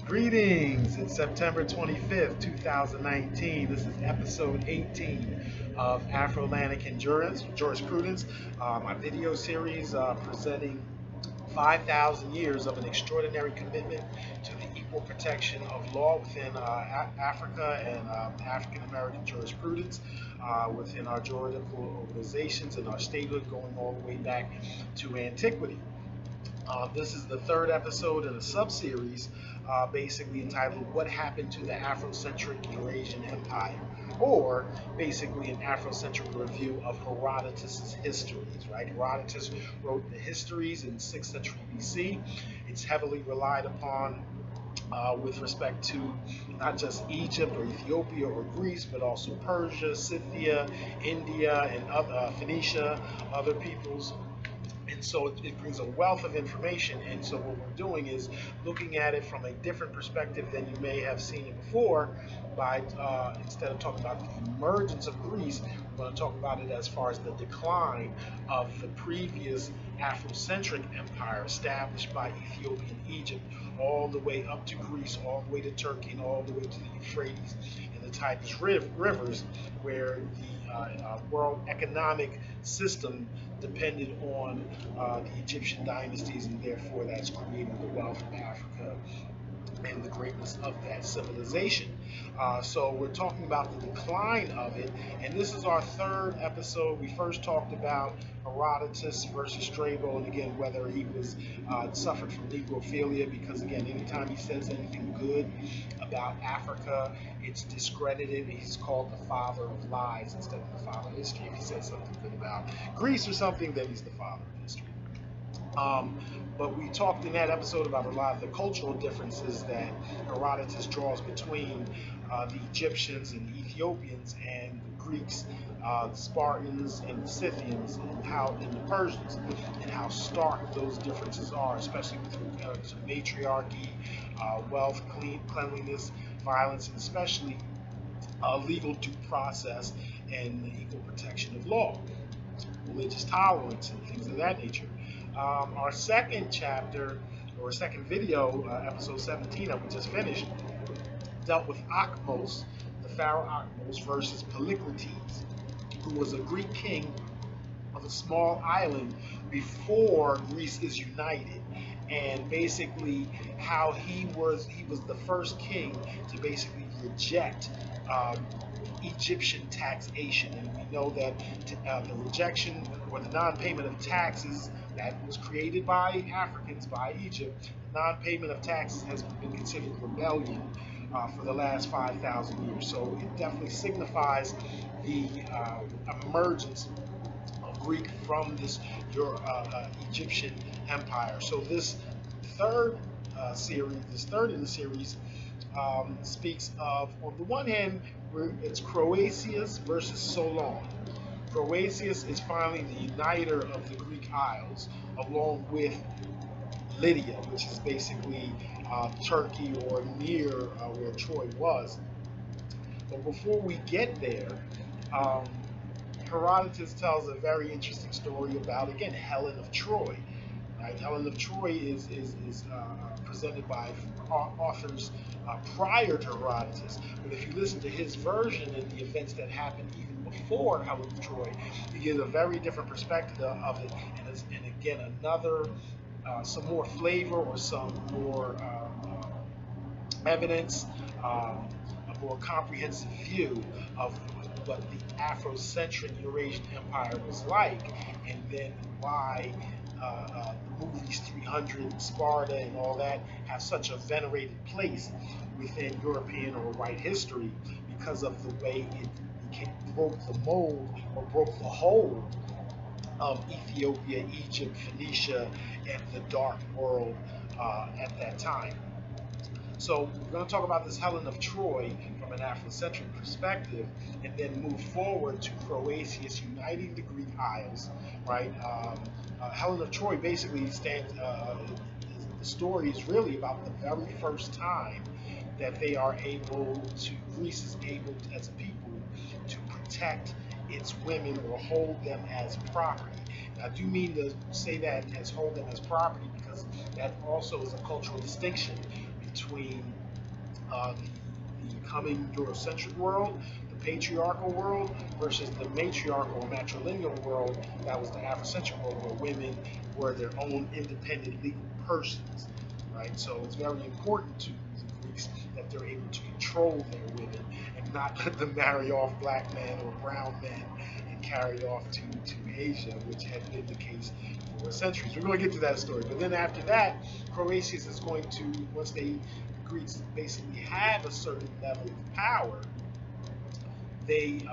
Greetings! It's September 25th, 2019. This is episode 18 of Afrolantican Jurisprudence, my video series presenting 5,000 years of an extraordinary commitment to the equal protection of law within Africa and African American jurisprudence, within our juridical organizations and our statehood, going all the way back to antiquity. This is the third episode in a sub-series basically entitled What Happened to the Afrocentric Eurasian Empire, or basically an Afrocentric review of Herodotus' histories, right? Herodotus wrote the histories in 6th century BC. It's heavily relied upon with respect to not just Egypt or Ethiopia or Greece, but also Persia, Scythia, India, and other, Phoenicia, other peoples. And so it brings a wealth of information. And so what we're doing is looking at it from a different perspective than you may have seen it before. By instead of talking about the emergence of Greece, we're going to talk about it as far as the decline of the previous Afrocentric empire established by Ethiopia and Egypt, all the way up to Greece, all the way to Turkey, and all the way to the Euphrates and the Tigris rivers, where the world economic system depended on the Egyptian dynasties, and therefore that's created the wealth of Africa and the greatness of that civilization. So we're talking about the decline of it, and this is our third episode. We first talked about Herodotus versus Strabo, and again whether he was suffered from negrophilia, because again anytime he says anything good about Africa, it's discredited. He's called the father of lies instead of the father of history. If he says something good about Greece or something, then he's the father of history. But we talked in that episode about a lot of the cultural differences that Herodotus draws between the Egyptians and the Ethiopians and the Greeks, the Spartans and the Scythians, and the Persians, and how stark those differences are, especially with regard to matriarchy, wealth, cleanliness, violence, and especially legal due process and the equal protection of law, religious tolerance, and things of that nature. Our second chapter, or second video, episode 17 that we just finished, dealt with Akhmos, the pharaoh Akhmos, versus Polycrates, who was a Greek king of a small island before Greece is united, and basically how he was the first king to basically reject Egyptian taxation. And we know that the rejection or the non-payment of taxes that was created by Africans, by Egypt, the non-payment of taxes has been considered rebellion for the last 5,000 years. So it definitely signifies the emergence of Greek from this Egyptian empire. So this third in the series, speaks of, on the one hand, it's Croatius versus Solon. Croatius is finally the uniter of the Greek Isles, along with Lydia, which is basically Turkey or near where Troy was. But before we get there, Herodotus tells a very interesting story about, again, Helen of Troy. Right? Helen of Troy is presented by authors prior to Herodotus. But if you listen to his version and the events that happened even before Helen of Troy, you get a very different perspective of it. And again, another, some more flavor or some more evidence, a more comprehensive view of what the Afrocentric Eurasian Empire was like, and then why the movies 300, Sparta, and all that have such a venerated place within European or white history because of the way it broke the mold or broke the hold of Ethiopia, Egypt, Phoenicia, and the dark world at that time. So we're going to talk about this Helen of Troy from an Afrocentric perspective, and then move forward to Croatius uniting the Greek Isles, right? Helen of Troy basically stands, the story is really about the very first time that they are able to, Greece is able to, as a people, to protect its women or hold them as property. I do mean to say that as hold them as property, because that also is a cultural distinction between the coming Eurocentric world, the patriarchal world, versus the matriarchal or matrilineal world that was the Afrocentric world, where women were their own independent legal persons, right? So it's very important to the Greeks that they're able to control their women and not let them marry off black men or brown men and carry off to Asia, which had been the case for centuries. We're going to get to that story. But then after that, Croesus is going to, once the Greeks basically have a certain level of power, they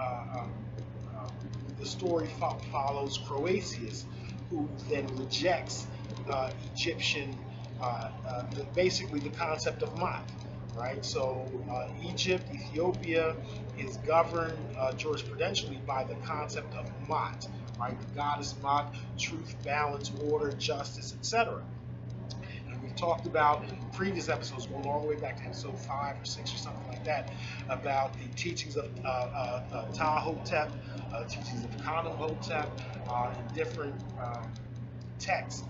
the story follows Croesus, who then rejects Egyptian, basically the concept of maat, right? So Egypt, Ethiopia is governed jurisprudentially by the concept of maat, right? The goddess maat, truth, balance, order, justice, etc. And we've talked about in previous episodes, going all the way back to episode 5 or 6 or something like that, about the teachings of Ptah-hotep, teachings of Khanum-hotep, in different texts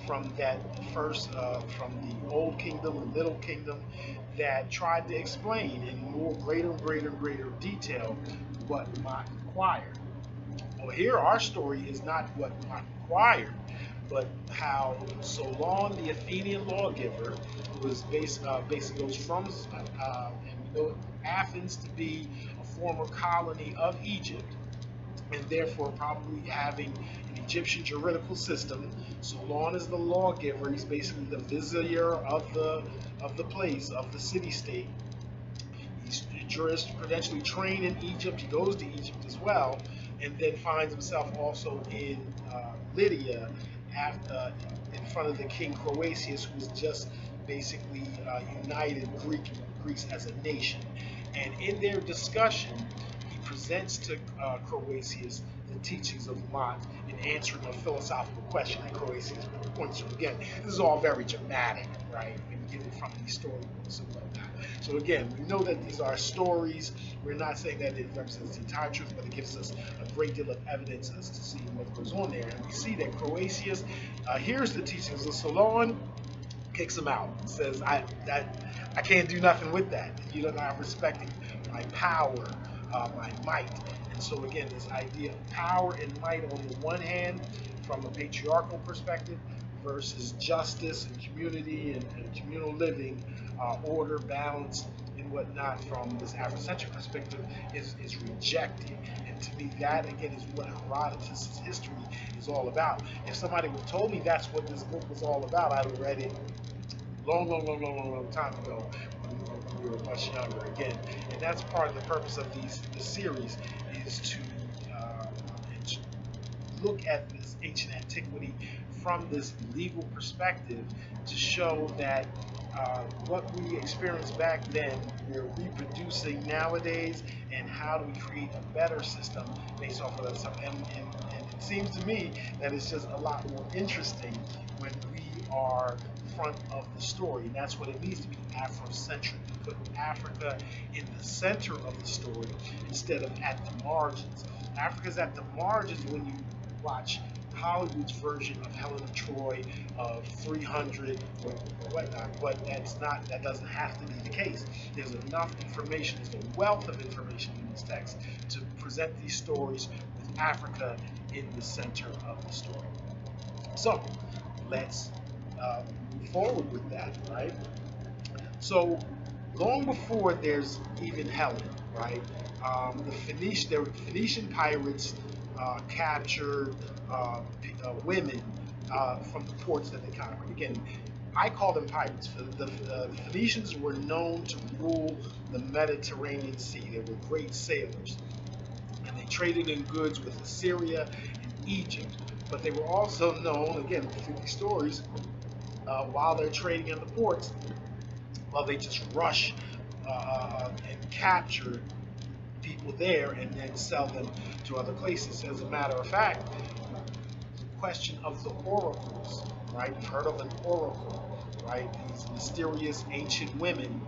from that first, from the Old Kingdom, the Middle Kingdom, that tried to explain in more greater detail what maat required. Well, here our story is not what maat required, but how Solon, the Athenian lawgiver, was basically goes from and we know Athens to be a former colony of Egypt, and therefore probably having an Egyptian juridical system. Solon is the lawgiver; he's basically the vizier of the place, of the city-state. He's jurisprudentially trained in Egypt. He goes to Egypt as well, and then finds himself also in Lydia, in front of the king Croesus, who was just basically united Greeks as a nation. And in their discussion, he presents to Croesus the teachings of maat in answering a philosophical question that Croesus points to. Again, this is all very dramatic, right? When you get it from these storybooks and whatnot. So again, we know that these are stories. We're not saying that it represents the entire truth, but it gives us a great deal of evidence as to see what goes on there. And we see that Croesus hears the teachings of Solon, kicks him out, says, I can't do nothing with that. You're not respecting my power, my might. And so again, this idea of power and might on the one hand, from a patriarchal perspective, versus justice and community and communal living, order, balance, and whatnot from this Afrocentric perspective is rejected. And to me, that again is what Herodotus' history is all about. If somebody would have told me that's what this book was all about, I'd have read it long time ago when we were much younger. Again, and that's part of the purpose of this series is to look at this ancient antiquity from this legal perspective to show that what we experienced back then, we're reproducing nowadays, and how do we create a better system based off of that stuff. And it seems to me that it's just a lot more interesting when we are front of the story, and that's what it means to be Afrocentric. Put Africa in the center of the story instead of at the margins. Africa's at the margins when you watch Hollywood's version of Helen of Troy of 300 or whatnot, but that doesn't have to be the case. There's enough information, there's a wealth of information in these texts to present these stories with Africa in the center of the story. So let's move forward with that, right? So long before there's even Helen, right? There were Phoenician pirates captured women from the ports that they conquered. Again, I call them pirates. The Phoenicians were known to rule the Mediterranean Sea. They were great sailors, and they traded in goods with Assyria and Egypt. But they were also known, again, through these stories, while they're trading in the ports, they just rush and capture people there and then sell them to other places. As a matter of fact, the question of the oracles, right? You've heard of an oracle, right? These mysterious ancient women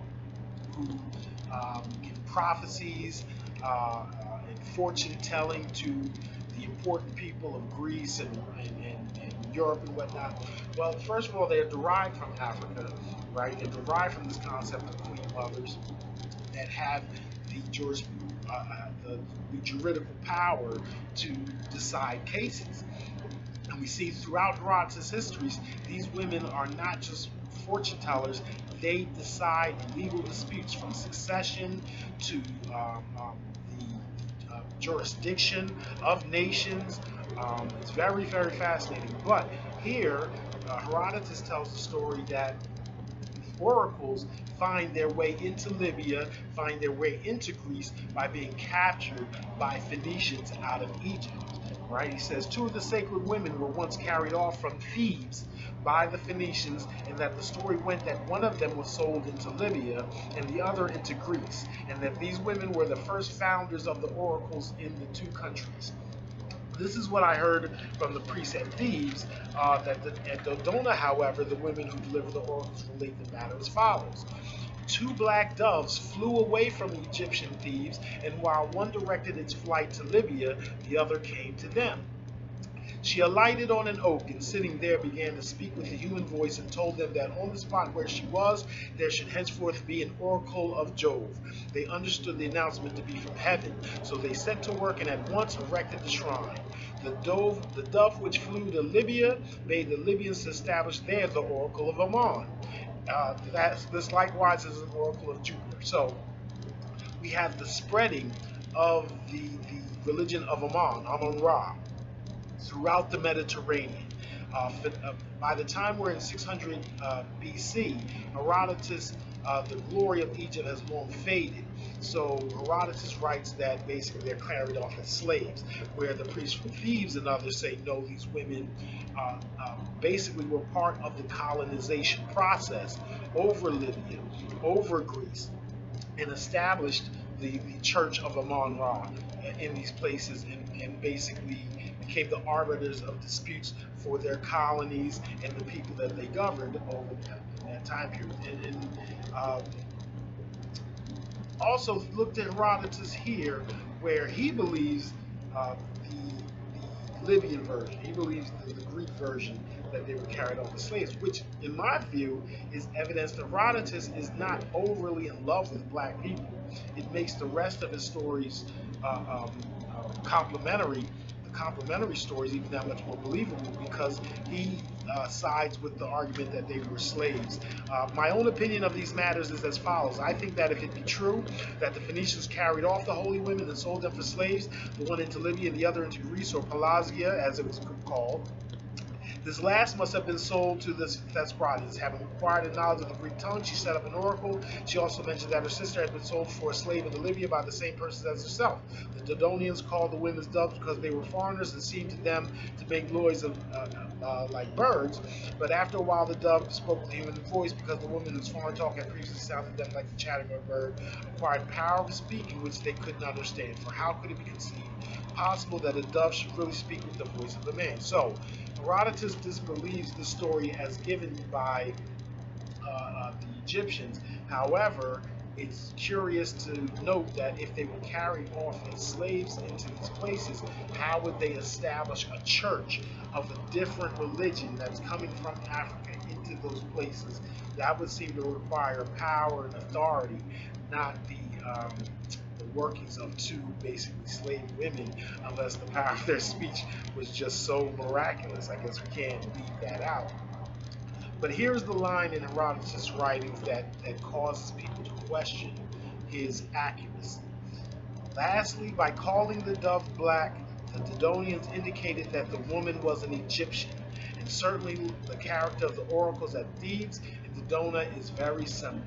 who give prophecies and fortune telling to the important people of Greece and Europe and whatnot. Well, first of all, they are derived from Africa, right? And derived from this concept of queen mothers that have the the juridical power to decide cases. And we see throughout Herodotus' histories, these women are not just fortune tellers, they decide legal disputes from succession to the jurisdiction of nations. It's very, very fascinating. But here, Herodotus tells the story that oracles find their way into Libya, find their way into Greece by being captured by Phoenicians out of Egypt. Right? He says two of the sacred women were once carried off from Thebes by the Phoenicians, and that the story went that one of them was sold into Libya and the other into Greece, and that these women were the first founders of the oracles in the two countries. This is what I heard from the priests at Thebes, at Dodona, however, the women who delivered the oracles relate the matter as follows. Two black doves flew away from Egyptian Thebes, and while one directed its flight to Libya, the other came to them. She alighted on an oak, and sitting there began to speak with a human voice, and told them that on the spot where she was, there should henceforth be an oracle of Jove. They understood the announcement to be from heaven, so they set to work and at once erected the shrine. The dove which flew to Libya bade the Libyans establish there the oracle of Ammon. This likewise is an oracle of Jupiter. So we have the spreading of the religion of Ammon-Ra, throughout the Mediterranean. By the time we're in 600 BC, Herodotus, the glory of Egypt has long faded. So Herodotus writes that basically they're carried off as slaves, where the priests from Thebes and others say, no, these women basically were part of the colonization process over Libya, over Greece, and established the Church of Ammon-Ra in these places, and basically became the arbiters of disputes for their colonies and the people that they governed over that time period. And also looked at Herodotus here, where he believes the Libyan version, he believes the Greek version, that they were carried off as slaves, which in my view is evidence that Herodotus is not overly in love with black people. It makes the rest of his stories complementary stories even that much more believable, because he sides with the argument that they were slaves. My own opinion of these matters is as follows. I think that if it be true that the Phoenicians carried off the holy women and sold them for slaves, the one into Libya and the other into Greece, or Pelasgia as it was called, this last must have been sold to the Thesprotians. Having acquired a knowledge of the Greek tongue, she set up an oracle. She also mentioned that her sister had been sold for a slave into Libya by the same person as herself. The Dodonians called the women's doves because they were foreigners and seemed to them to make noise like birds. But after a while, the dove spoke with a human voice, because the woman whose foreign talk had previously sounded them like the chattering of a bird, acquired power of speaking which they could not understand. For how could it be conceived possible that a dove should really speak with the voice of a man? So Herodotus disbelieves the story as given by the Egyptians. However, it's curious to note that if they were carried off as slaves into these places, how would they establish a church of a different religion that's coming from Africa into those places? That would seem to require power and authority, not the workings of two basically slave women, unless the power of their speech was just so miraculous. I guess we can't leave that out. But here's the line in Herodotus' writings that causes people to question his accuracy. Lastly, by calling the dove black, the Dodonians indicated that the woman was an Egyptian, and certainly the character of the oracles at Thebes and Dodona is very similar.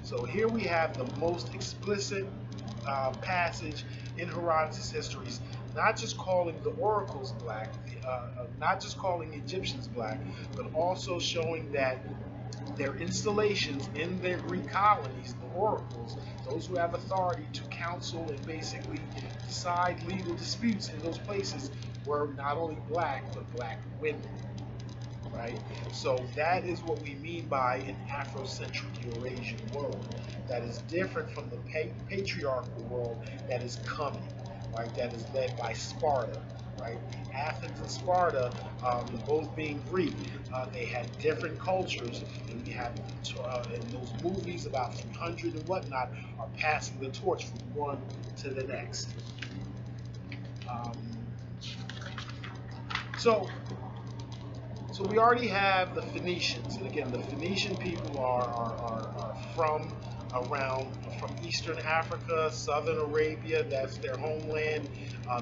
So here we have the most explicit passage in Herodotus' histories, not just calling the oracles black, not just calling Egyptians black, but also showing that their installations in their Greek colonies, the oracles, those who have authority to counsel and basically decide legal disputes in those places, were not only black, but black women. Right? So that is what we mean by an Afrocentric Eurasian world that is different from the patriarchal world that is coming, right? That is led by Sparta, right? Athens and Sparta, both being Greek, they had different cultures, and we have in those movies about 300 and whatnot are passing the torch from one to the next. Um, so So we already have the Phoenicians, and again, the Phoenician people are from around from Eastern Africa, Southern Arabia. That's their homeland.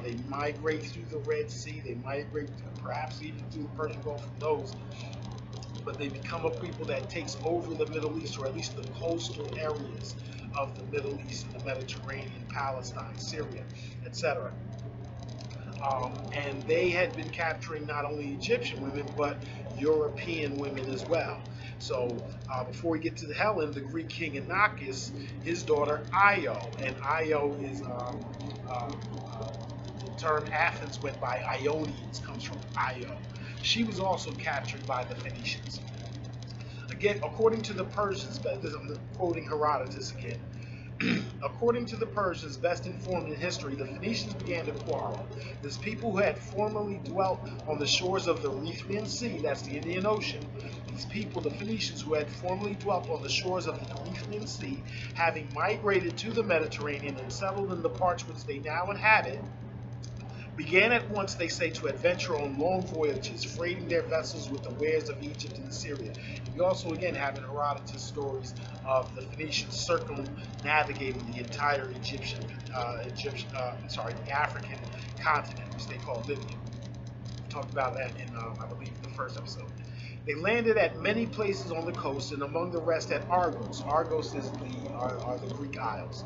They migrate through the Red Sea. They migrate perhaps even through the Persian Gulf. Who knows? But they become a people that takes over the Middle East, or at least the coastal areas of the Middle East, the Mediterranean, Palestine, Syria, etc. And they had been capturing not only Egyptian women but European women as well. So before we get to the Helen, the Greek king Inachus, his daughter Io, and Io is the term Athens went by Ionians, comes from Io. She was also captured by the Phoenicians. Again, according to the Persians, I'm quoting Herodotus again. According to the Persians, best informed in history, the Phoenicians began to quarrel. This people who had formerly dwelt on the shores of the Erythraean Sea, that's the Indian Ocean, these people, the Phoenicians who had formerly dwelt on the shores of the Erythraean Sea, having migrated to the Mediterranean and settled in the parts which they now inhabit, began at once, they say, to adventure on long voyages, freighting their vessels with the wares of Egypt and Syria. And we also, again, have in Herodotus stories of the Phoenicians circumnavigating the entire the African continent, which they call Libya. We talked about that in, I believe, the first episode. They landed at many places on the coast, and among the rest at Argos. Argos are the Greek Isles,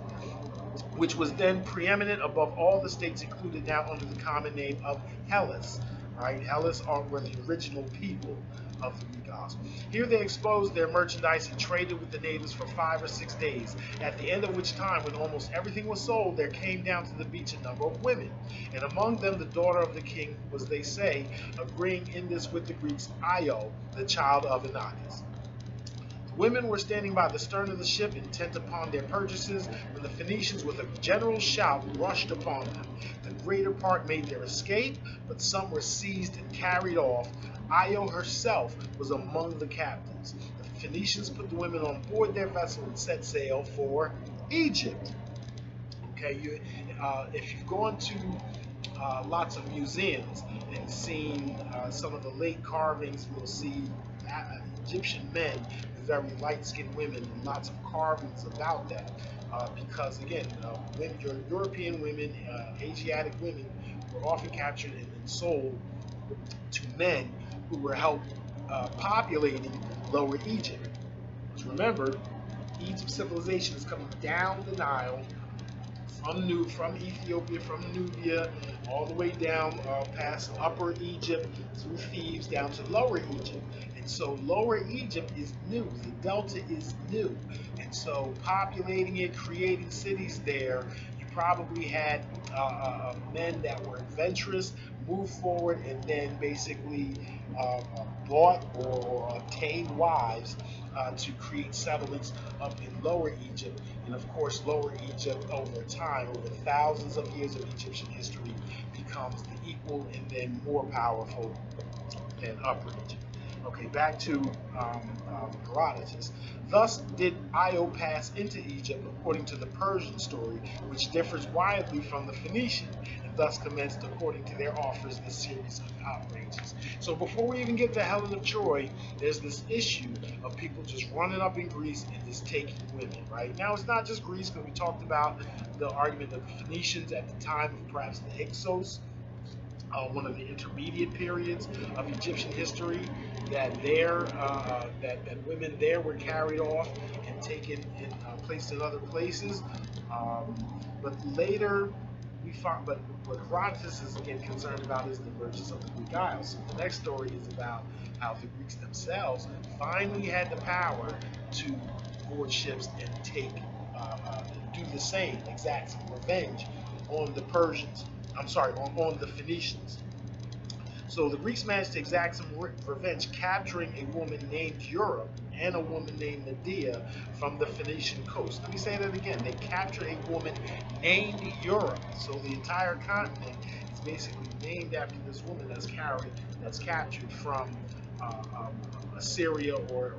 which was then preeminent above all the states included now under the common name of Hellas. Right? Hellas were the original people of the Greek Isles. Here they exposed their merchandise and traded with the natives for 5 or 6 days, at the end of which time, when almost everything was sold, there came down to the beach a number of women, and among them the daughter of the king was, they say, agreeing in this with the Greeks, Io, the child of Inachus. Women were standing by the stern of the ship, intent upon their purchases, when the Phoenicians, with a general shout, rushed upon them. The greater part made their escape, but some were seized and carried off. Io herself was among the captives. The Phoenicians put the women on board their vessel and set sail for Egypt. Okay, if you've gone to lots of museums and seen some of the late carvings, you'll see Egyptian men, very light-skinned women, and lots of carvings about that. Because again, European women, Asiatic women, were often captured and sold to men who were helped populating Lower Egypt. Because remember, Egypt civilization is coming down the Nile from Ethiopia, from Nubia, all the way down past Upper Egypt, through Thebes, down to Lower Egypt. And so Lower Egypt is new. The Delta is new. And so populating it, creating cities there, you probably had men that were adventurous, moved forward, and then basically bought or obtained wives to create settlements up in Lower Egypt. And of course, Lower Egypt, over time, over thousands of years of Egyptian history, becomes the equal and then more powerful than Upper Egypt. Okay, back to Herodotus. Thus did Io pass into Egypt, according to the Persian story, which differs widely from the Phoenician, and thus commenced, according to their authors, a series of outrages. So before we even get to Helen of Troy, there's this issue of people just running up in Greece and just taking women, right? Now, it's not just Greece, because we talked about the argument of the Phoenicians at the time of perhaps the Hyksos, one of the intermediate periods of Egyptian history, that that women there were carried off and taken and placed in other places. But later we found, but what Herodotus is again concerned about is the emergence of the Greek Isles. So the next story is about how the Greeks themselves finally had the power to board ships and take, do the same, exact revenge on the Persians. I'm sorry, on the Phoenicians. So the Greeks managed to exact some revenge, capturing a woman named Europe and a woman named Medea from the Phoenician coast. Let me say that again. They captured a woman named Europe. So the entire continent is basically named after this woman that's captured from Syria or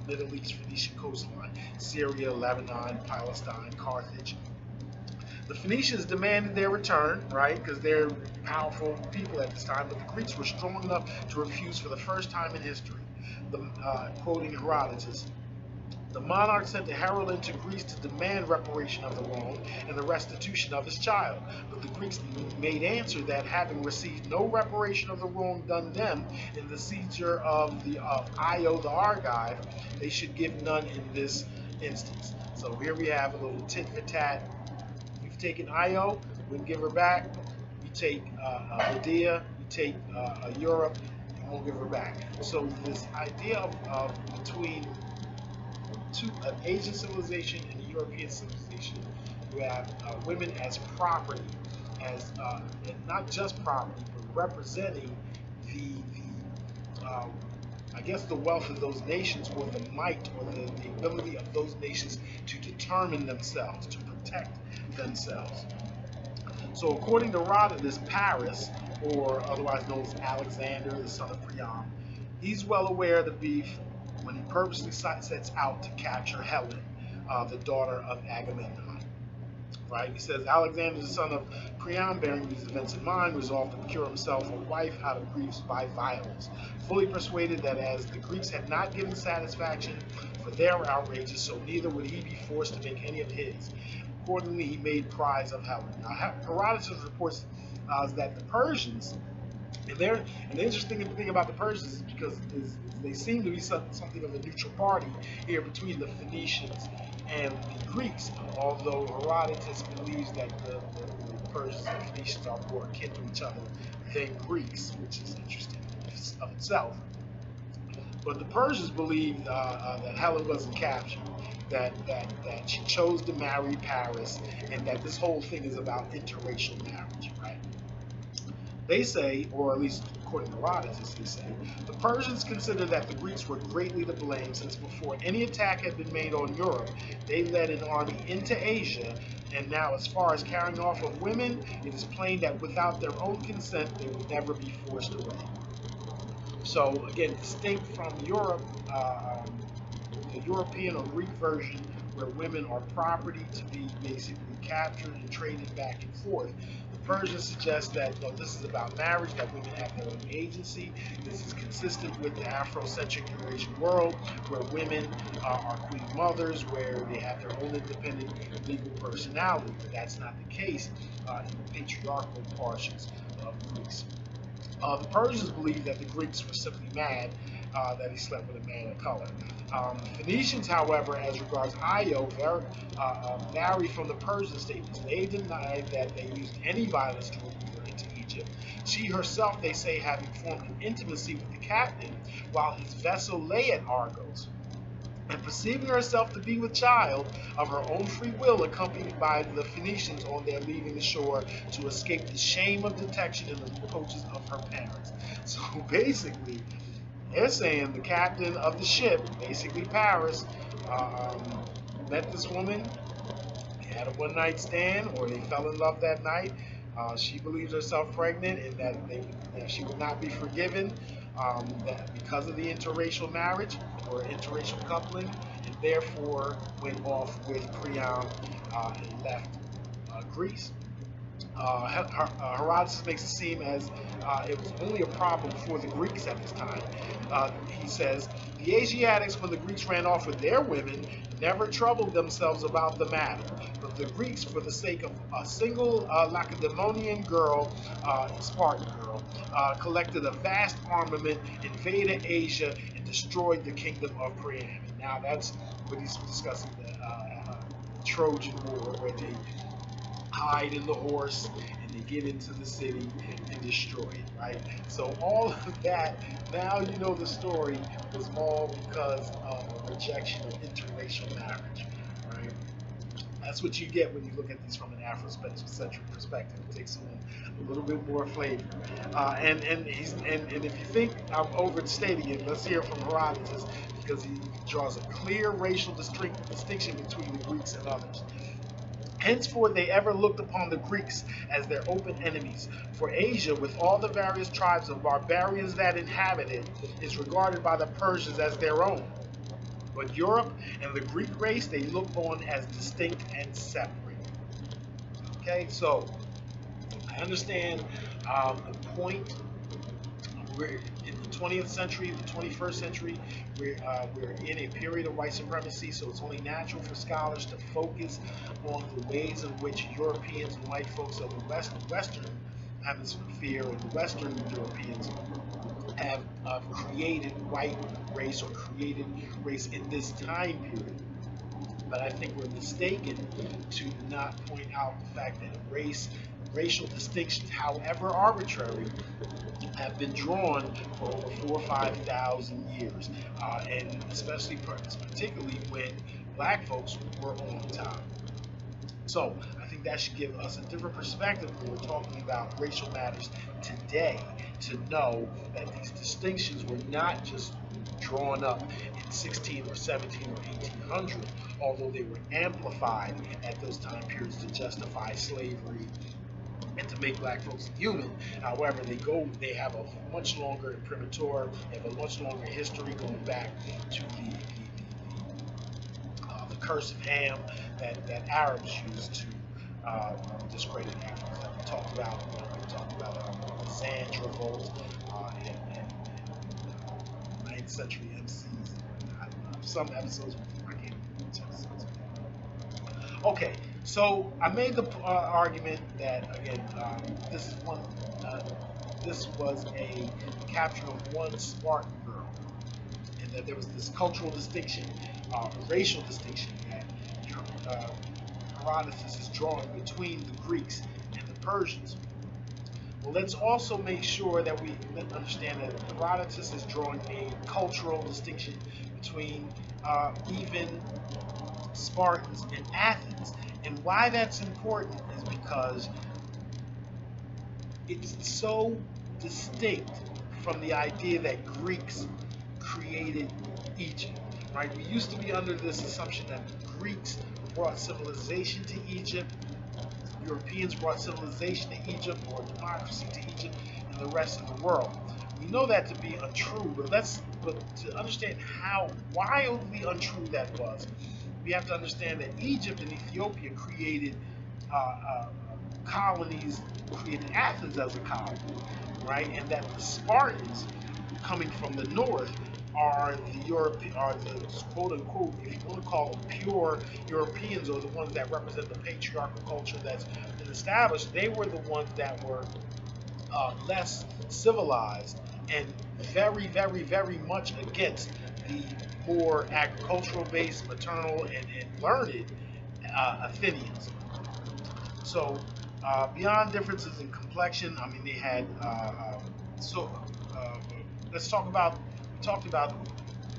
Middle East Phoenician coastline. Syria, Lebanon, Palestine, Carthage. The Phoenicians demanded their return, right, because they're powerful people at this time, but the Greeks were strong enough to refuse for the first time in history. Quoting Herodotus, the monarch sent a herald into Greece to demand reparation of the wrong and the restitution of his child. But the Greeks made answer that having received no reparation of the wrong done them in the seizure of Io the Argive, they should give none in this instance. So here we have a little tit for tat. You've taken Io, we give her back. You take Medea, you take Europe, and we'll give her back. So this idea of between an Asian civilization and a European civilization, you have women as property, as and not just property, but representing I guess the wealth of those nations, or the might, or the ability of those nations to determine themselves, to protect themselves. So according to Herodotus, Paris, or otherwise known as Alexander, the son of Priam, he's well aware of the beef when he purposely sets out to capture Helen, the daughter of Agamemnon. Right? He says, Alexander, the son of Priam, bearing these events in mind, resolved to procure himself a wife out of Greece by violence, fully persuaded that as the Greeks had not given satisfaction for their outrages, so neither would he be forced to make any of his. Accordingly, he made prize of Helen. Now, Herodotus reports that the Persians, and the interesting thing about the Persians is because they seem to be something of a neutral party here between the Phoenicians and the Greeks, although Herodotus believes that the Persians and Phoenicians are more akin to each other than Greeks, which is interesting of itself. But the Persians believed that Helen wasn't captured, that she chose to marry Paris, and that this whole thing is about interracial marriage, right? They say, or at least according to Herodotus, they say, the Persians consider that the Greeks were greatly to blame, since before any attack had been made on Europe, they led an army into Asia, and now as far as carrying off of women, it is plain that without their own consent, they would never be forced away. So again, distinct from Europe, the European or Greek version, where women are property to be basically captured and traded back and forth. The Persians suggest that this is about marriage, that women have their own agency. This is consistent with the Afrocentric Eurasian world, where women are queen mothers, where they have their own independent legal personality. But that's not the case in the patriarchal portions of Greece. The Persians believed that the Greeks were simply mad that he slept with a man of color. Phoenicians, however, as regards Io, vary from the Persian statements. They deny that they used any violence to remove her into Egypt. She herself, they say, having formed an intimacy with the captain while his vessel lay at Argos, and perceiving herself to be with child, of her own free will, accompanied by the Phoenicians on their leaving the shore to escape the shame of detection in the reproaches of her parents. So basically, they're saying the captain of the ship, basically Paris, met this woman, they had a one-night stand, or they fell in love that night. She believes herself pregnant, and that she would not be forgiven that because of the interracial marriage or interracial coupling, and therefore went off with Priam and left Greece. Herodotus makes it seem as it was only a problem for the Greeks at this time. He says, the Asiatics, when the Greeks ran off with their women, never troubled themselves about the matter. But the Greeks, for the sake of a single Lacedaemonian girl, Spartan girl, collected a vast armament, invaded Asia, and destroyed the kingdom of Priam. And now that's what he's discussing, the Trojan War, where they hide in the horse and they get into the city and destroy it, right? So all of that, now you know the story, was all because of a rejection of interracial marriage, right? That's what you get when you look at these from an Afrocentric perspective. It takes on a little bit more flavor. And if you think I'm overstating it, let's hear from Herodotus, because he draws a clear racial distinction between the Greeks and others. Henceforth they ever looked upon the Greeks as their open enemies, for Asia, with all the various tribes of barbarians that inhabit it, is regarded by the Persians as their own. But Europe and the Greek race they look on as distinct and separate. Okay, so I understand the point. We're in the 20th century, the 21st century. We're in a period of white supremacy, so it's only natural for scholars to focus on the ways in which Europeans and white folks of the Western hemisphere and the Western Europeans have created white race or created race in this time period. But I think we're mistaken to not point out the fact that racial distinctions, however arbitrary, have been drawn for over 4,000 or 5,000 years, and particularly when black folks were on top. So I think that should give us a different perspective when we're talking about racial matters today, to know that these distinctions were not just drawn up in 16 or 17 or 1800, although they were amplified at those time periods to justify slavery and to make black folks human. However, they have a much longer imprimatur, they have a much longer history going back to the curse of Ham that Arabs used to discredit Africans. Like we talked about the Zanj revolt and 9th century MCs. Some episodes I can't remember. Okay, so I made the argument that again, this was a capture of one Spartan girl, and that there was this cultural distinction, racial distinction that Herodotus is drawing between the Greeks and the Persians. Well, let's also make sure that we understand that Herodotus is drawing a cultural distinction between even Spartans and Athens. And why that's important is because it's so distinct from the idea that Greeks created Egypt, right? We used to be under this assumption that the Greeks brought civilization to Egypt, Europeans brought civilization to Egypt or democracy to Egypt and the rest of the world. We know that to be untrue, but to understand how wildly untrue that was, we have to understand that Egypt and Ethiopia created colonies, created Athens as a colony, right? And that the Spartans, coming from the north, are the quote unquote, if you want to call them pure Europeans, or the ones that represent the patriarchal culture that's been established. They were the ones that were less civilized and very, very, very much against the more agricultural-based, maternal, and learned Athenians. So beyond differences in complexion, I mean, they had let's talk about. We talked about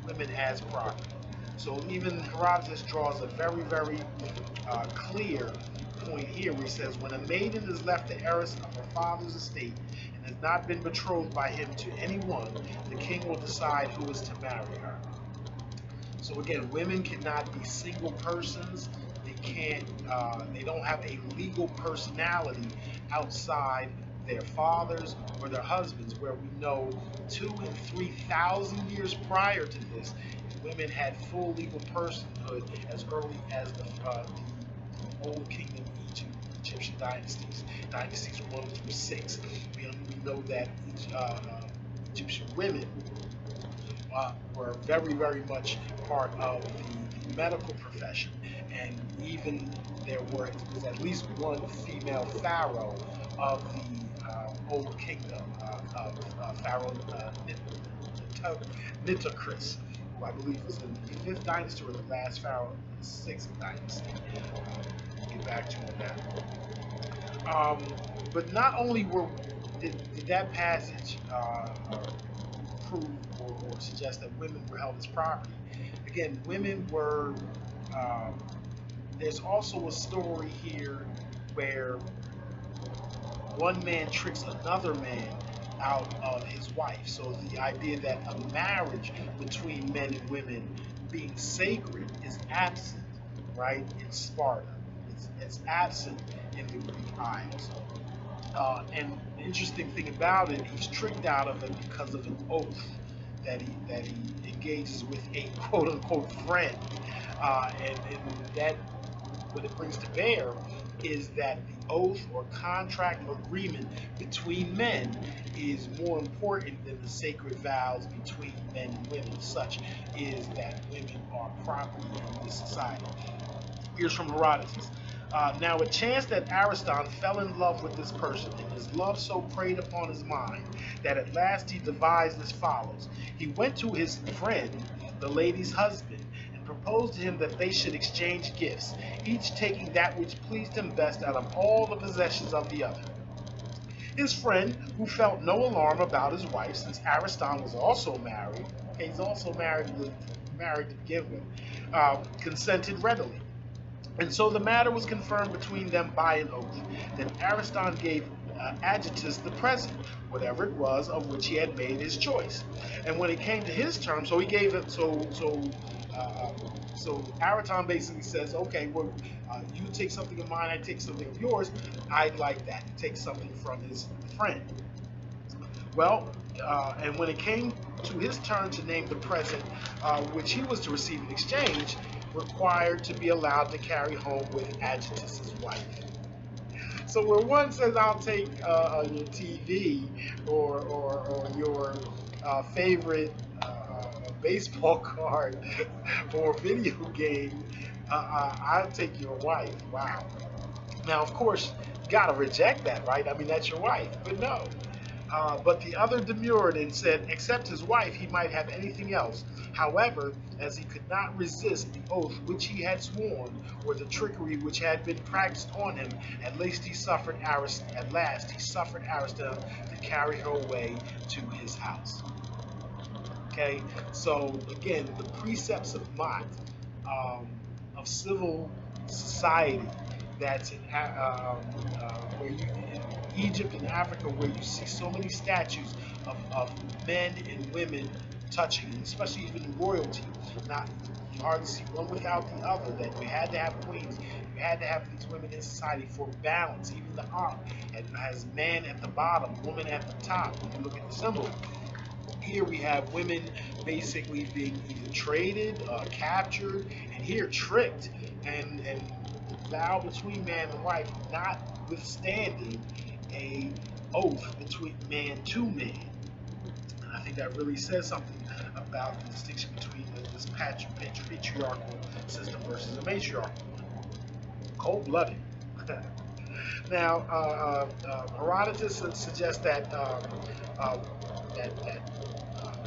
women as property. So even Herodotus draws a very, very clear point here where he says, when a maiden is left the heiress of her father's estate and has not been betrothed by him to anyone, the king will decide who is to marry her. So again, women cannot be single persons. They don't have a legal personality outside their fathers or their husbands, where we know 2,000 and 3,000 years prior to this, women had full legal personhood as early as the Old Kingdom Egyptian dynasties 1 through 6. We know that Egyptian women were very, very much part of the medical profession, and even there was at least one female pharaoh of the Old Kingdom of Pharaoh Nitocris, who I believe was in the 5th dynasty or the last pharaoh in the 6th dynasty. We'll get back to that. But not only did that passage prove or suggest that women were held as property. Again, women were there's also a story here where one man tricks another man out of his wife. So the idea that a marriage between men and women being sacred is absent, right, in Sparta. It's absent in the Greek Isles. And the interesting thing about it, he's tricked out of it because of an oath that he engages with a quote unquote friend, and that what it brings to bear is that the oath or contract or agreement between men is more important than the sacred vows between men and women. Such is that women are property in this society. Here's from Herodotus. Now it chanced that Ariston fell in love with this person, and his love so preyed upon his mind that at last he devised as follows. He went to his friend, the lady's husband, and proposed to him that they should exchange gifts, each taking that which pleased him best out of all the possessions of the other. His friend, who felt no alarm about his wife, since Ariston was also married, okay, he's also married to begin with, consented readily. And so the matter was confirmed between them by an oath. Then Ariston gave Adjutus the present, whatever it was of which he had made his choice. And when it came to his term, so he gave it. So Ariston basically says, okay, well, you take something of mine, I take something of yours. I'd like that. He takes something from his friend. Well, and when it came to his turn to name the present, which he was to receive in exchange, required to be allowed to carry home with Adjutus's wife. So where one says, I'll take your TV or your favorite baseball card or video game, I'll take your wife. Wow. Now, of course, you gotta reject that, right? I mean, that's your wife. But no. But the other demurred and said, except his wife, he might have anything else. However, as he could not resist the oath which he had sworn, or the trickery which had been practiced on him, at last he suffered Ariston to carry her away to his house. Okay, so again, the precepts of MAAT, of civil society, that's in where you in Egypt and Africa, where you see so many statues of men and women touching, especially even in royalty. Not you hardly see one without the other. That you had to have queens, you had to have these women in society for balance. Even the ark has man at the bottom, woman at the top. When you look at the symbol, here we have women basically being either traded, captured, and here tricked, and vow between man and wife, notwithstanding a oath between man to man. And I think that really says something about the distinction between this patriarchal system versus a matriarchal one. Cold-blooded. Now, Herodotus suggests that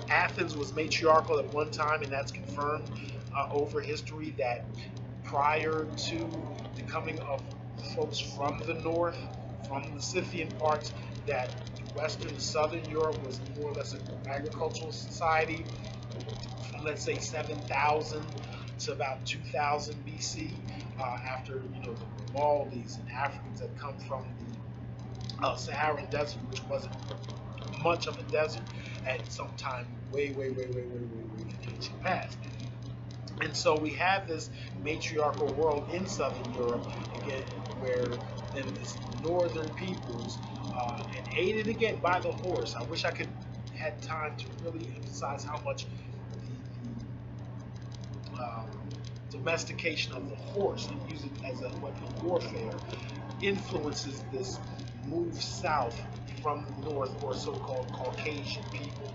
Athens was matriarchal at one time, and that's confirmed over history, that prior to the coming of folks from the north, from the Scythian parts, that Western Southern Europe was more or less an agricultural society from, let's say, 7,000 to about 2000 BC, after the Maldives and Africans that come from the Saharan desert, which wasn't much of a desert at some time way in the ancient past. And so we have this matriarchal world in Southern Europe, again, where then this northern peoples, and aided again by the horse. I wish I could had time to really emphasize how much the domestication of the horse and use it as a weapon of warfare influences this move south from the north, or so-called Caucasian people,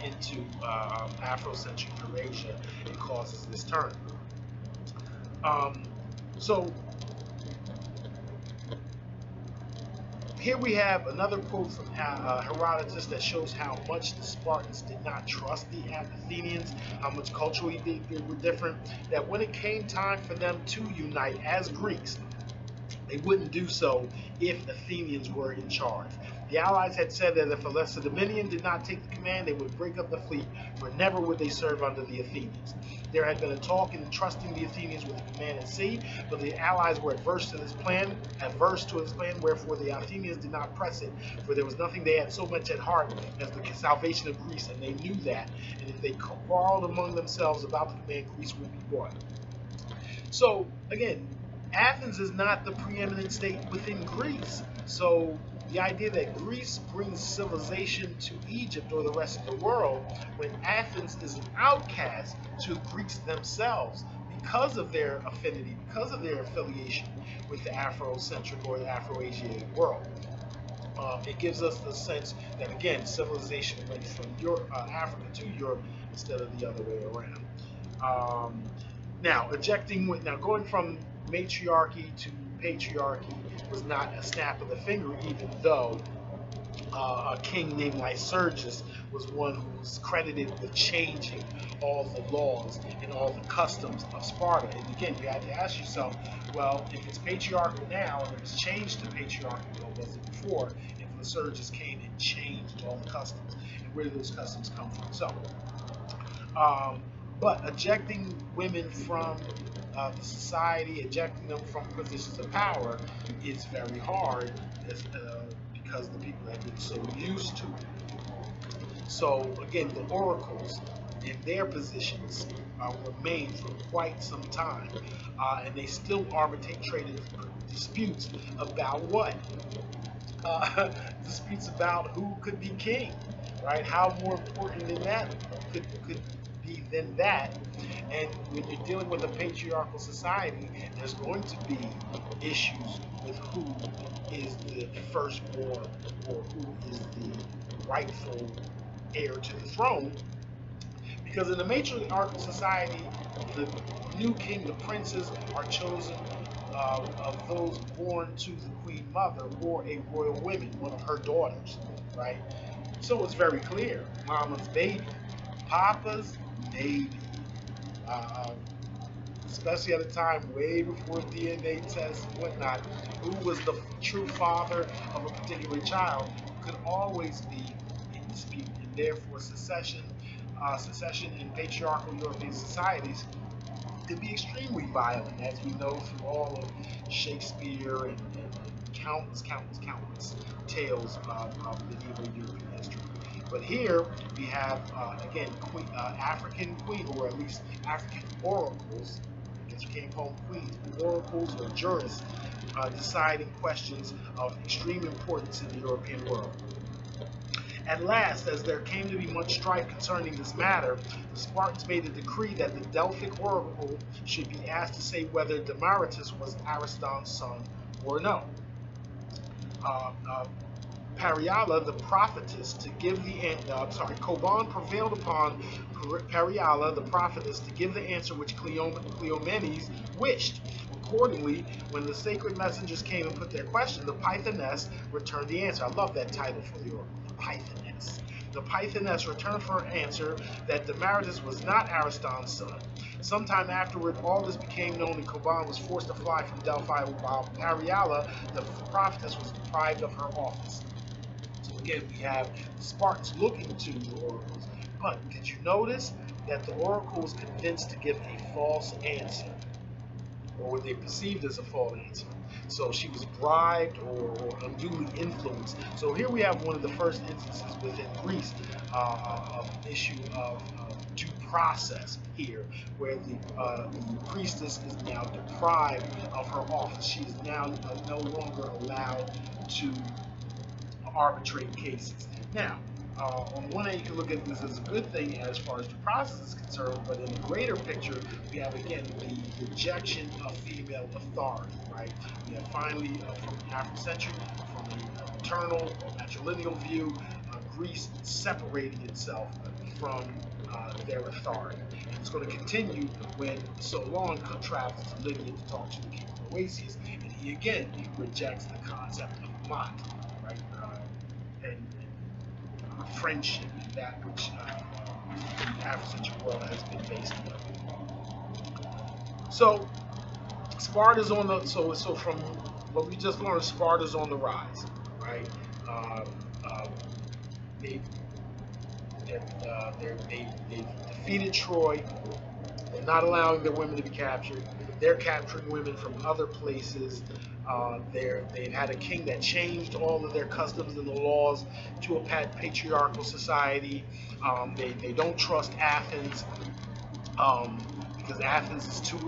into Afrocentric Eurasia, and causes this turn. So here we have another quote from Herodotus that shows how much the Spartans did not trust the Athenians, how much culturally they were different, that when it came time for them to unite as Greeks, they wouldn't do so if Athenians were in charge. The allies had said that if a Lacedaemonian did not take the command, they would break up the fleet, for never would they serve under the Athenians. There had been a talk in entrusting the Athenians with the command at sea, but the allies were adverse to this plan, wherefore the Athenians did not press it, for there was nothing they had so much at heart as the salvation of Greece, and they knew that, and if they quarreled among themselves about the command, Greece would be won. So, again, Athens is not the preeminent state within Greece. So the idea that Greece brings civilization to Egypt or the rest of the world, when Athens is an outcast to the Greeks themselves because of their affinity, because of their affiliation with the Afrocentric or the Afroasiatic world. It gives us the sense that, again, civilization went from Africa to Europe instead of the other way around. Now, going from matriarchy to patriarchy was not a snap of the finger, even though a king named Lycurgus was one who was credited with changing all the laws and all the customs of Sparta. And again, you have to ask yourself, well, if it's patriarchal now and it was changed to patriarchal, what was it before? If Lycurgus came and changed all the customs, and where did those customs come from? So, but ejecting women from the society, ejecting them from positions of power is very hard because the people have been so used to it. So again, the oracles in their positions remain for quite some time, and they still arbitrate disputes about what? Disputes about who could be king, right? How more important than that could be than that. And when you're dealing with a patriarchal society, there's going to be issues with who is the firstborn or who is the rightful heir to the throne. Because in a matriarchal society, the new king, the princes, are chosen of those born to the queen mother or a royal woman, one of her daughters, right? So it's very clear, mama's baby, papa's baby. Especially at a time way before DNA tests and whatnot, who was the true father of a particular child could always be in dispute, and therefore secession in patriarchal European societies could be extremely violent, as we know through all of Shakespeare and countless tales of medieval European history. But here we have, again, African queen, or at least African oracles, I guess you can't call them queens, but oracles or jurists, deciding questions of extreme importance in the European world. At last, as there came to be much strife concerning this matter, the Spartans made a decree that the Delphic oracle should be asked to say whether Demaratus was Ariston's son or no. Pariala, the prophetess, to give the Coban prevailed upon Pariala, the prophetess, to give the answer which Cleomenes wished. Accordingly, when the sacred messengers came and put their question, the Pythoness returned the answer. I love that title for the oracle, the Pythoness. The Pythoness returned for her answer that Demaratus was not Ariston's son. Sometime afterward, all this became known, and Coban was forced to fly from Delphi, while Pariala, the prophetess, was deprived of her office. So again, we have the Spartans looking to the oracles. But did you notice that the oracle was convinced to give a false answer, or what they perceived as a false answer? So she was bribed or unduly influenced. So here we have one of the first instances within Greece of an issue of due process here, where the priestess is now deprived of her office. She is now no longer allowed to arbitrate cases. Now, on one hand, you can look at this as a good thing as far as the process is concerned, but in the greater picture, we have, again, the rejection of female authority, right? We have finally, from the Afrocentric, from the maternal or matrilineal view, Greece separating itself from their authority. And it's going to continue when Solon travels to Lydia to talk to the king of Oasis, and he again rejects the concept of MAAT, right? And friendship, that which the Afrocentric world has been based on. So Sparta's on the from what we just learned, Sparta's on the rise, right? Uh, uh, they, they defeated Troy. They're not allowing their women to be captured. They're capturing women from other places. They've had a king that changed all of their customs and the laws to a patriarchal society. They don't trust Athens because Athens is too too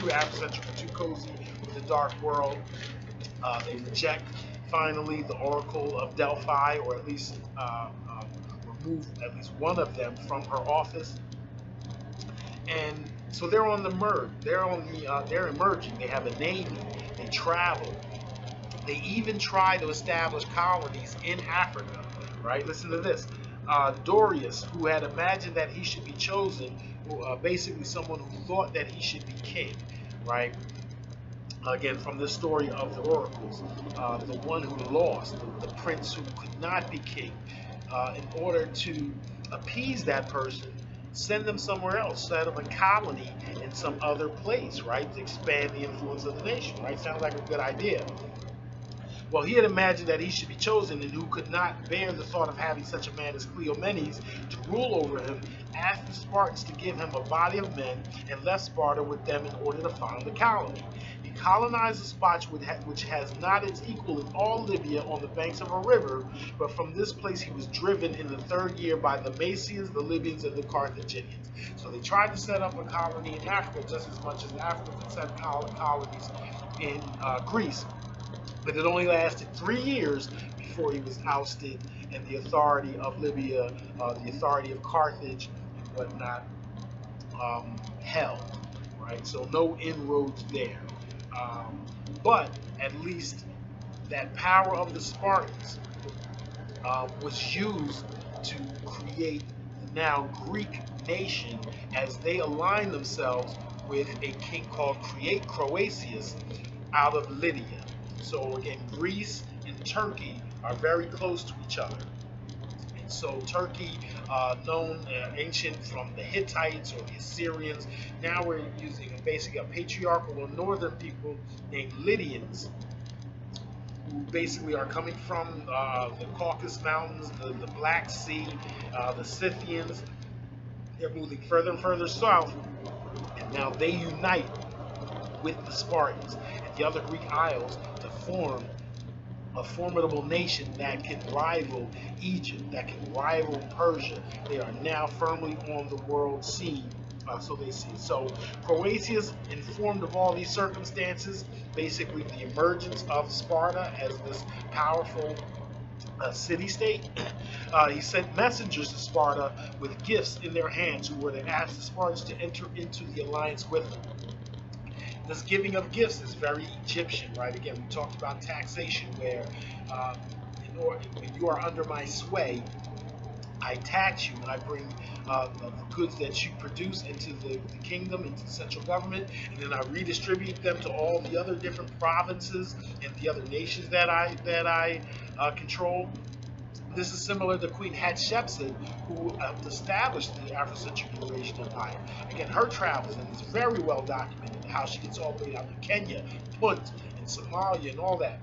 Afrocentric, too cozy with the dark world. They reject finally the Oracle of Delphi, or at least remove at least one of them from her office. And so they're on the merge. They're emerging. They have a navy. They travel. They even try to establish colonies in Africa. Right? Listen to this. Dorius, who had imagined that he should be chosen, basically someone who thought that he should be king. Right? Again, from the story of the oracles, the one who lost, the prince who could not be king, in order to appease that person, send them somewhere else, set up a colony in some other place, right, to expand the influence of the nation, right? Sounds like a good idea. Well, he had imagined that he should be chosen, and who could not bear the thought of having such a man as Cleomenes to rule over him, asked the Spartans to give him a body of men and left Sparta with them in order to found a colony. He colonized a spot which has not its equal in all Libya on the banks of a river, but from this place he was driven in the 3rd year by the Maceans, the Libyans, and the Carthaginians. So they tried to set up a colony in Africa just as much as Africans set colonies in Greece. But it only lasted 3 years before he was ousted and the authority of Libya, the authority of Carthage and whatnot, held, right? So no inroads there. But at least that power of the Spartans was used to create the now Greek nation as they aligned themselves with a king called Croesus out of Lydia. So again, Greece and Turkey are very close to each other. And so Turkey, known ancient from the Hittites or the Assyrians, now we're using basically a patriarchal or northern people named Lydians, who basically are coming from the Caucasus Mountains, the Black Sea, the Scythians. They're moving further and further south, and now they unite with the Spartans and the other Greek isles to form a formidable nation that can rival Egypt, that can rival Persia. They are now firmly on the world scene, so they see. So Croesus, informed of all these circumstances, basically the emergence of Sparta as this powerful city-state, he sent messengers to Sparta with gifts in their hands, who were to ask the Spartans to enter into the alliance with them. This giving of gifts is very Egyptian, right? Again, we talked about taxation, where when you are under my sway, I tax you and I bring the goods that you produce into the kingdom, into the central government, and then I redistribute them to all the other different provinces and the other nations that I control. This is similar to Queen Hatshepsut, who established the Afrocentric Eurasian Empire. Again, her travels, and it's very well documented how she gets all the way down to Kenya, Punt, and Somalia, and all that,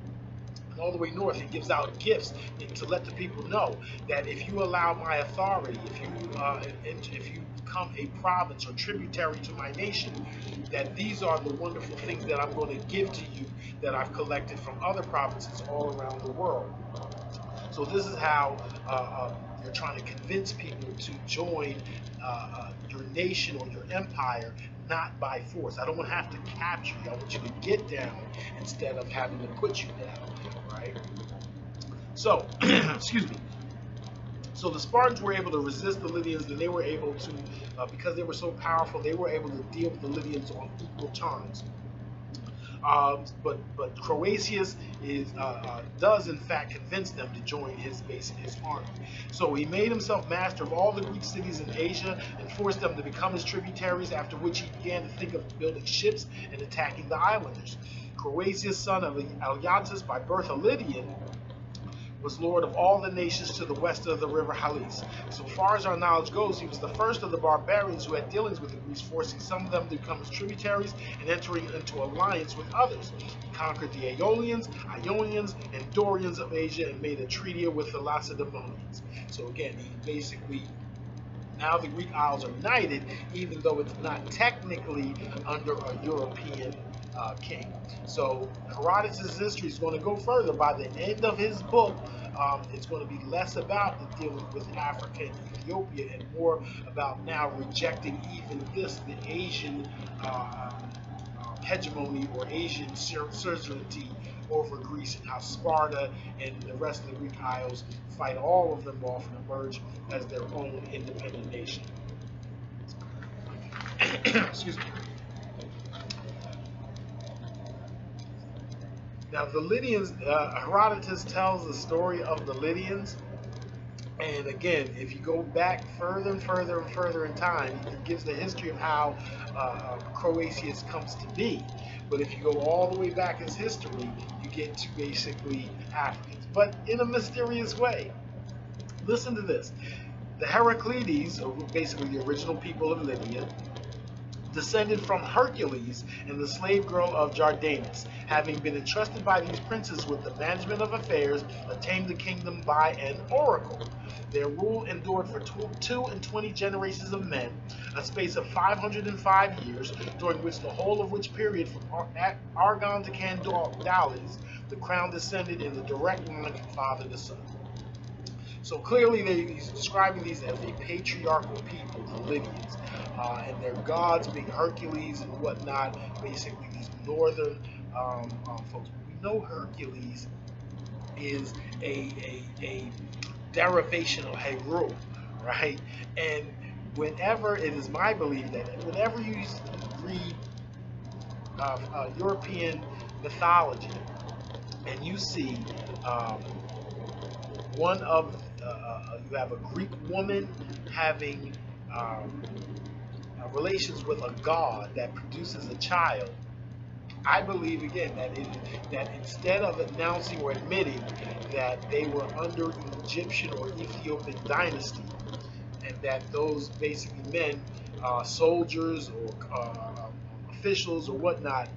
and all the way north, and gives out gifts to let the people know that if you allow my authority, if you become a province or tributary to my nation, that these are the wonderful things that I'm going to give to you that I've collected from other provinces all around the world. So this is how you're trying to convince people to join your nation or your empire, not by force. I don't want to have to capture you. I want you to get down instead of having to put you down, right? So, excuse me. So the Spartans were able to resist the Lydians, and they were able to, because they were so powerful, they were able to deal with the Lydians on equal terms. But Croesus does in fact convince them to join his army. So he made himself master of all the Greek cities in Asia and forced them to become his tributaries, after which he began to think of building ships and attacking the islanders. Croesus, son of Alyatus, by birth a Lydian, was lord of all the nations to the west of the river Halis. So far as our knowledge goes, he was the first of the barbarians who had dealings with the Greeks, forcing some of them to become his tributaries and entering into alliance with others. He conquered the Aeolians, Ionians, and Dorians of Asia and made a treaty with the Lacedaemonians. So again, he basically, now the Greek Isles are united, even though it's not technically under a European king. So Herodotus' history is going to go further. By the end of his book, it's going to be less about the dealing with Africa and Ethiopia and more about now rejecting even the Asian hegemony or Asian suzerainty over Greece, and how Sparta and the rest of the Greek Isles fight all of them off and emerge as their own independent nation. Excuse me. Now the Lydians, Herodotus tells the story of the Lydians, and again, if you go back further and further and further in time, it gives the history of how Croatia comes to be. But if you go all the way back in history, you get to basically Africans, but in a mysterious way. Listen to this. The Heraclides, or basically the original people of Lydia, descended from Hercules and the slave girl of Dardanus, having been entrusted by these princes with the management of affairs, attained the kingdom by an oracle. Their rule endured for 22 generations of men, a space of 505 years, during which the whole of which period from Argon to Candaules, the crown descended in the direct line from father to son. So clearly he's describing these as a patriarchal people, the Lydians, and their gods being Hercules and whatnot, basically these northern folks. We know Hercules is a derivation of Heru, right? And whenever, it is my belief that whenever you read European mythology and you see you have a Greek woman having relations with a god that produces a child, I believe again that instead of announcing or admitting that they were under Egyptian or Ethiopian dynasty, and that those basically men, soldiers or officials or whatnot,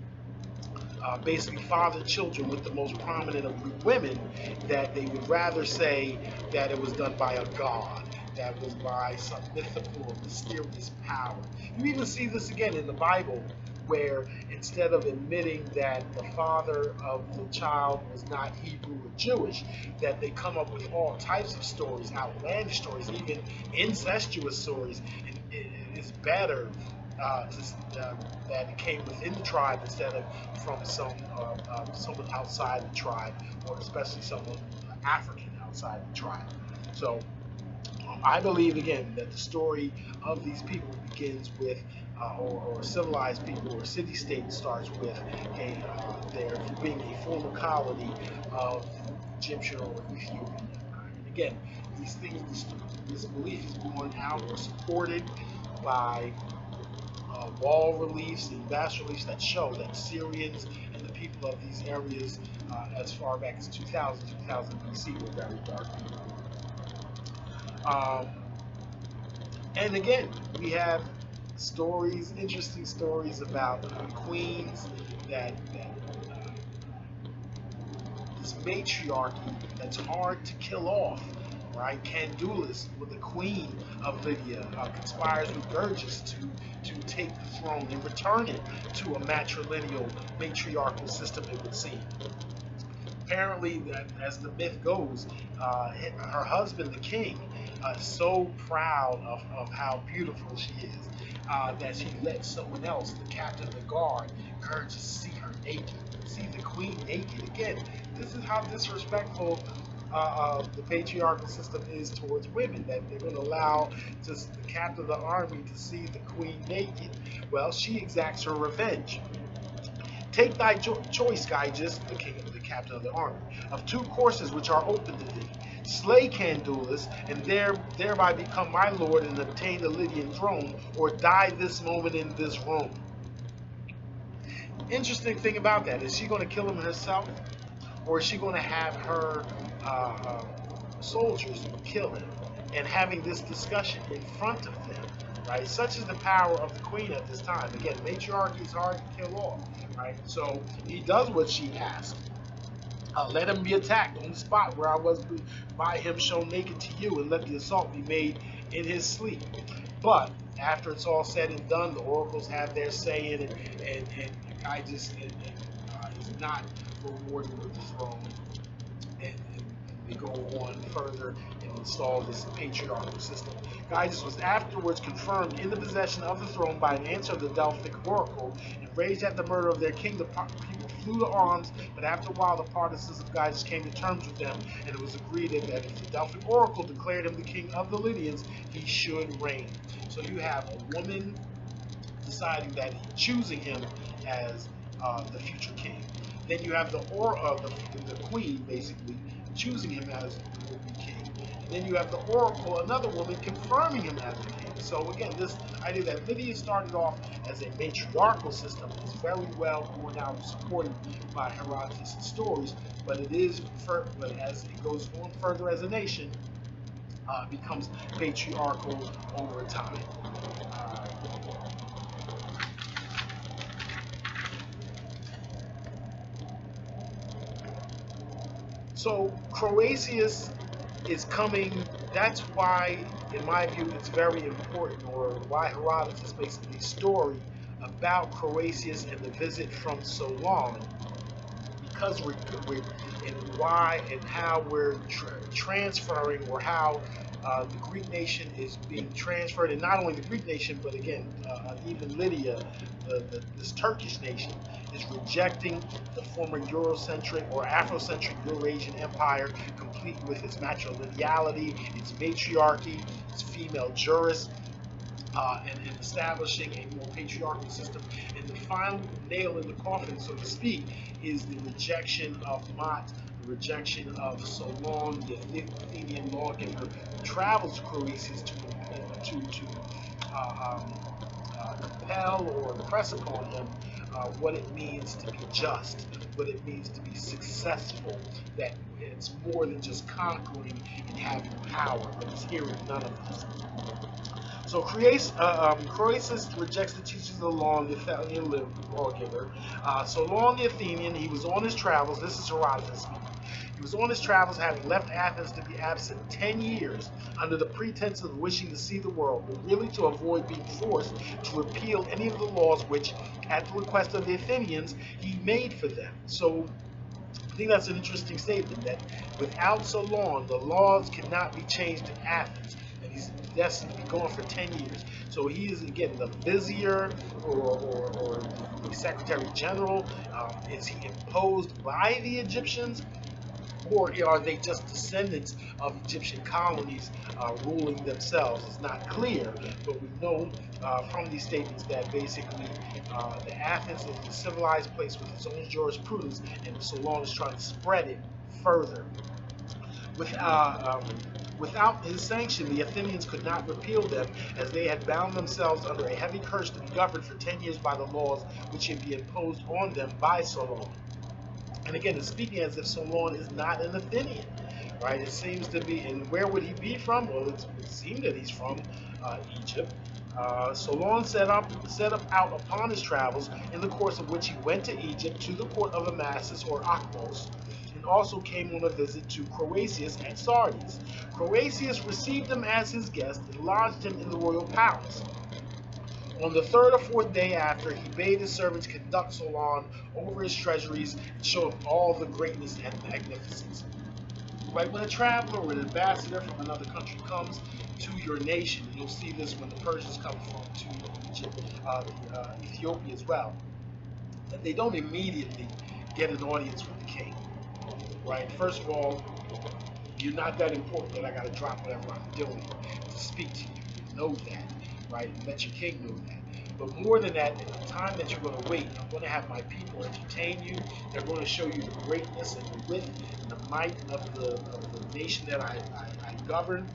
basically fathered children with the most prominent of Greek women, that they would rather say that it was done by a god, that was by some mythical or mysterious power. You even see this again in the Bible, where instead of admitting that the father of the child was not Hebrew or Jewish, that they come up with all types of stories, outlandish stories, even incestuous stories. And it's better that it came within the tribe instead of from someone outside the tribe, or especially someone African outside the tribe. So I believe again that the story of these people begins with, or civilized people or city-state starts with there being a former colony of Egyptian or Ethiopian empire. And again, these things, this belief is borne out or supported by wall reliefs and bas reliefs that show that Syrians and the people of these areas as far back as 2000 BC were very dark people. And again, we have stories, interesting stories about queens that this matriarchy that's hard to kill off, right? Candulus, with the queen of Lydia, conspires with Gerges to take the throne and return it to a matriarchal system, it would seem. Apparently, as the myth goes, her husband, the king, is so proud of how beautiful she is that she lets someone else, the captain of the guard, Gerges, see her naked, see the queen naked. Again, this is how disrespectful the patriarchal system is towards women, that they're going to allow just the captain of the army to see the queen naked. Well, she exacts her revenge. Take thy choice, Gyges, the king, the captain of the army, of two courses which are open to thee. Slay Candulus, and thereby become my lord and obtain the Lydian throne, or die this moment in this room. Interesting thing about that, is she going to kill him herself, or is she going to have her soldiers would kill him, and having this discussion in front of them, right? Such is the power of the queen at this time. Again, matriarchy is hard to kill off, right? So he does what she asked. Let him be attacked on the spot where I was by him shown naked to you, and let the assault be made in his sleep. But after it's all said and done, the oracles have their say in it, and I just is not rewarded with the throne, and they go on further and install this patriarchal system. Gyges was afterwards confirmed in the possession of the throne by an answer of the Delphic oracle. Enraged at the murder of their king, the people flew to arms, but after a while the partisans of Gyges came to terms with them, and it was agreed that if the Delphic oracle declared him the king of the Lydians, he should reign. So you have a woman deciding that choosing him as the future king. Then you have the queen basically choosing him as the would-be king. And then you have the oracle, another woman, confirming him as the king. So again, this idea that Lydia started off as a matriarchal system is very well borne out and supported by Herodotus Histories, but it is, but as it goes on further as a nation, becomes patriarchal over time. So Croasius is coming. That's why, in my view, it's very important, or why Herodotus makes a story about Croasius and the visit from Solon, because we're and why and how we're transferring, or how the Greek nation is being transferred, and not only the Greek nation, but again, even Lydia, this Turkish nation, is rejecting the former Eurocentric or Afrocentric Eurasian empire, complete with its matrilineality, its matriarchy, its female jurists, and establishing a more patriarchal system. And the final nail in the coffin, so to speak, is the rejection of MAAT, the rejection of Solon, the Athenian lawgiver, who travels to Croasius to compel or impress upon him what it means to be just, what it means to be successful, that it's more than just conquering and having power, but it's hearing none of this. So Croesus rejects the teachings of Solon, the Athenian lawgiver. Solon, the Athenian, he was on his travels. This is Herodotus speaking. He was on his travels, having left Athens to be absent 10 years under the pretense of wishing to see the world, but really to avoid being forced to repeal any of the laws which, at the request of the Athenians, he made for them. So I think that's an interesting statement, that without Solon, the laws cannot be changed in Athens. And he's destined to be gone for 10 years. So he is, again, the vizier or the secretary general. Is he imposed by the Egyptians, or are they just descendants of Egyptian colonies ruling themselves? It's not clear, but we know from these statements that basically the Athens is a civilized place with its own jurisprudence, and Solon is trying to spread it further. Without his sanction, the Athenians could not repeal them, as they had bound themselves under a heavy curse to be governed for 10 years by the laws which had been imposed on them by Solon. And again, it's speaking as if Solon is not an Athenian, right? It seems to be, and where would he be from? Well, it seemed that he's from Egypt. Solon set out upon his travels, in the course of which he went to Egypt, to the court of Amasis or Akhmos, and also came on a visit to Croasius at Sardis. Croasius received him as his guest and lodged him in the royal palace. On the third or fourth day after, he bade his servants conduct Solon over his treasuries and show him all the greatness and magnificence. Right, when a traveler or an ambassador from another country comes to your nation, and you'll see this when the Persians come to Egypt, Ethiopia as well, that they don't immediately get an audience with the king. Right? First of all, you're not that important that I got to drop whatever I'm doing to speak to you. You know that, right? And let your king know that. But more than that, in the time that you're going to wait, I'm going to have my people entertain you. They're going to show you the greatness and the width and the might of the nation that I govern,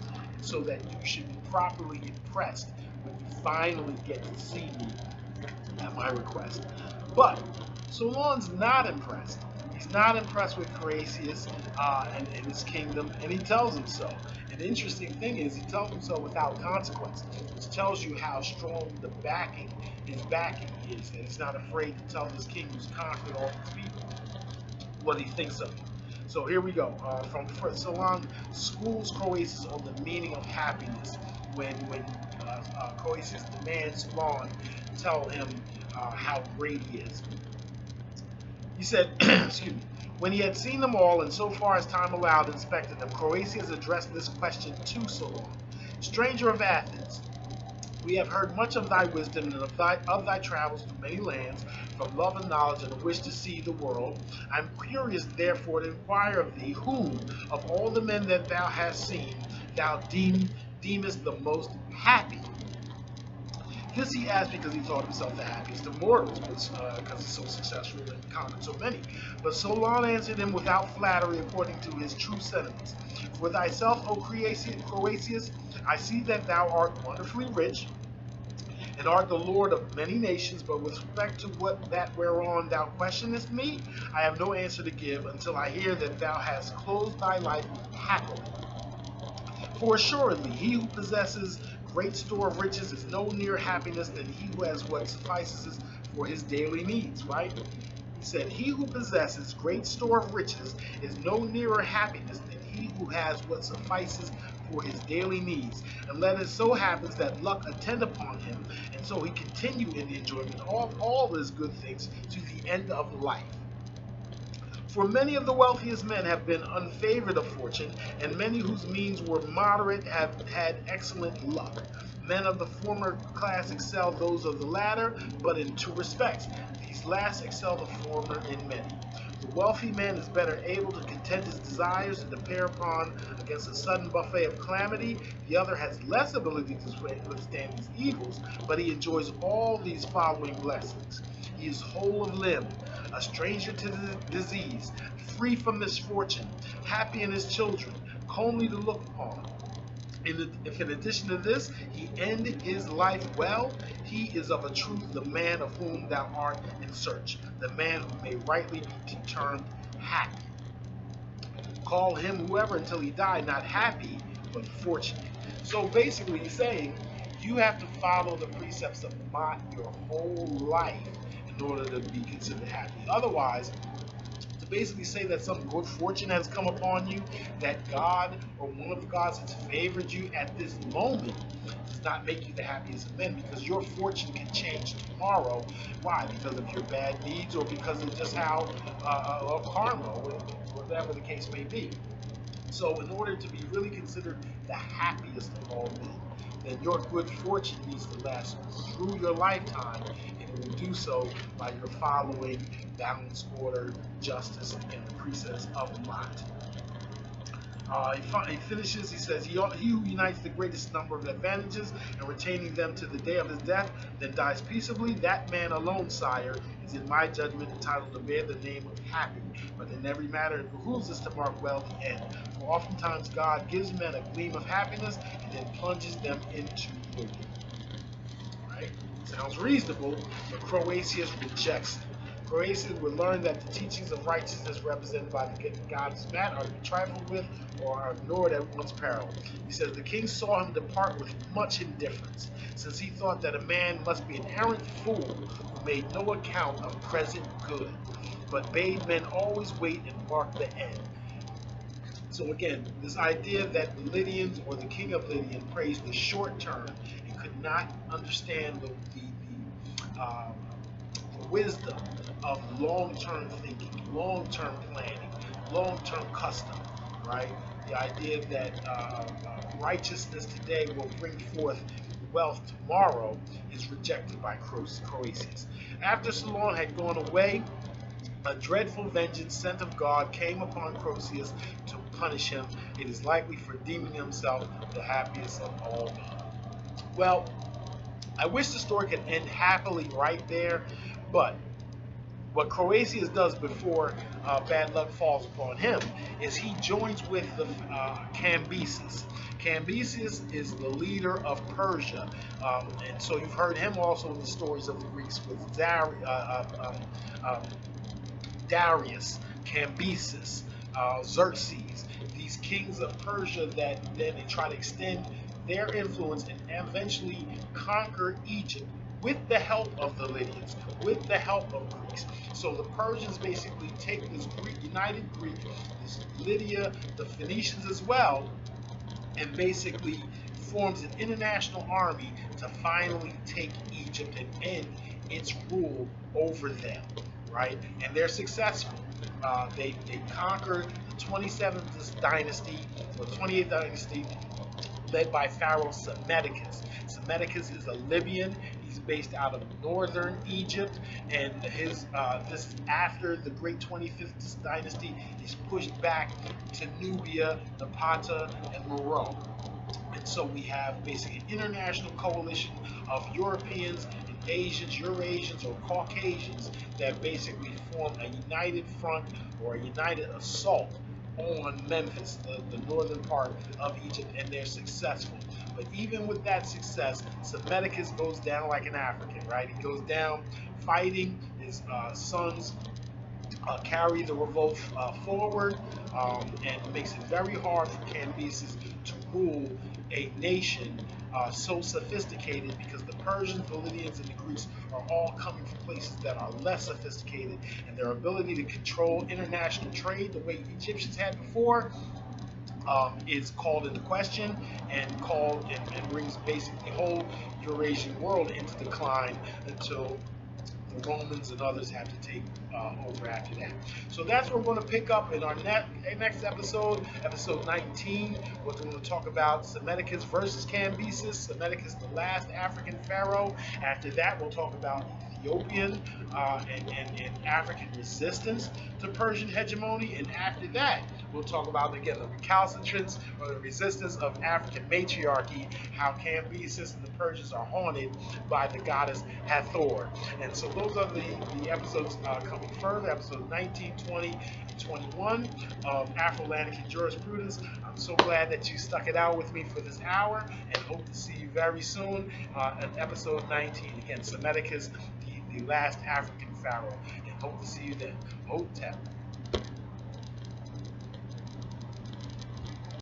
so that you should be properly impressed when you finally get to see me at my request. But Solon's not impressed. He's not impressed with Croesus and his kingdom, and he tells him so. And the interesting thing is, he tells him so without consequence, which tells you how strong his backing is, and he's not afraid to tell this king who's conquered all these people what he thinks of him. So here we go. From Solon schools Croesus on the meaning of happiness when Croesus demands Solon tell him how great he is. He said, excuse me, when he had seen them all and so far as time allowed inspected them, Croesus addressed this question to Solon. Stranger of Athens, we have heard much of thy wisdom and of thy travels through many lands, from love and knowledge and a wish to see the world. I am curious, therefore, to inquire of thee, whom of all the men that thou hast seen thou deemest the most happy. This he asked because he thought himself the happiest of mortals, because he's so successful and conquered so many. But Solon answered him without flattery, according to his true sentiments. For thyself, O Croesus, I see that thou art wonderfully rich, and art the lord of many nations, but with respect to that whereon thou questionest me, I have no answer to give until I hear that thou hast closed thy life happily. For assuredly, he who possesses great store of riches is no nearer happiness than he who has what suffices for his daily needs, right? He said, he who possesses great store of riches is no nearer happiness than he who has what suffices for his daily needs. Unless it so happens that luck attend upon him, and so he continue in the enjoyment of all his good things to the end of life. For many of the wealthiest men have been unfavored of fortune, and many whose means were moderate have had excellent luck. Men of the former class excel those of the latter, but in two respects. These last excel the former in many. The wealthy man is better able to content his desires and depend upon against a sudden buffet of calamity. The other has less ability to withstand these evils, but he enjoys all these following blessings. He is whole of limb, a stranger to disease, free from misfortune, happy in his children, comely to look upon. If in addition to this he end his life well, he is of a truth the man of whom thou art in search, the man who may rightly be termed happy. Call him whoever until he die, not happy, but fortunate. So basically he's saying you have to follow the precepts of MAAT your whole life in order to be considered happy. Otherwise, to basically say that some good fortune has come upon you, that God or one of the gods has favored you at this moment, does not make you the happiest of men, because your fortune can change tomorrow. Why? Because of your bad deeds, or because of just how of karma, or whatever the case may be. So in order to be really considered the happiest of all men, then your good fortune needs to last through your lifetime, and it will do so by your following balanced order, justice, and the precepts of MAAT. He finishes, he says, he who unites the greatest number of advantages and retaining them to the day of his death, then dies peaceably, that man alone, sire, is in my judgment entitled to bear the name of happy. But in every matter it behooves us to mark well the end. For oftentimes God gives men a gleam of happiness and then plunges them into oblivion. Right? Sounds reasonable, but Croesus rejects it. Croesus would learn that the teachings of righteousness represented by the gods MAAT are to be trifled with or are ignored at one's peril. He says the king saw him depart with much indifference, since he thought that a man must be an arrant fool who made no account of present good, but bade men always wait and mark the end. So again, this idea that the Lydians or the king of Lydian praised the short term and could not understand the wisdom of long-term thinking, long-term planning, long-term custom, right? The idea that righteousness today will bring forth wealth tomorrow is rejected by Croesus. After Solon had gone away, a dreadful vengeance sent of God came upon Croesus to punish him. It is likely for deeming himself the happiest of all men. Well, I wish the story could end happily right there, but what Croesus does before bad luck falls upon him is he joins with the Cambyses. Cambyses is the leader of Persia, and so you've heard him also in the stories of the Greeks with Darius. Cambyses, Xerxes, these kings of Persia that then they try to extend their influence and eventually conquer Egypt with the help of the Lydians, with the help of Greeks. So the Persians basically take this united Greek, this Lydia, the Phoenicians as well, and basically forms an international army to finally take Egypt and end its rule over them, right? And they're successful. They conquered the 27th dynasty, or 28th dynasty, led by Pharaoh Psammetichus. Psammetichus is a Libyan. He's based out of northern Egypt, and this is after the great 25th dynasty. He's pushed back to Nubia, Napata, and Meroe. And so we have basically an international coalition of Europeans and Asians, Eurasians, or Caucasians that basically form a united front or a united assault on Memphis, the northern part of Egypt, and they're successful. But even with that success, Psammetichus goes down like an African, right? He goes down fighting. His sons carry the revolt forward, and makes it very hard for Cambyses to rule a nation so sophisticated, because the Persians, the Lydians, and the Greeks are all coming from places that are less sophisticated, and their ability to control international trade the way the Egyptians had before is called into question, and brings basically the whole Eurasian world into decline until the Romans and others have to take over after that. So that's what we're going to pick up in our next episode, episode 19. We're going to talk about Psammetichus versus Cambyses, Psammetichus, the last African pharaoh. After that, we'll talk about Ethiopian and African resistance to Persian hegemony. And after that, we'll talk about, again, the recalcitrance or the resistance of African matriarchy, how Cambyses and the Persians are haunted by the goddess Hathor. And so those are the episodes coming further, episodes 19, 20, and 21 of Afrolantican Jurisprudence. I'm so glad that you stuck it out with me for this hour, and hope to see you very soon at episode 19. Again, Psammetichus, the last African pharaoh, and hope to see you then. Hotep.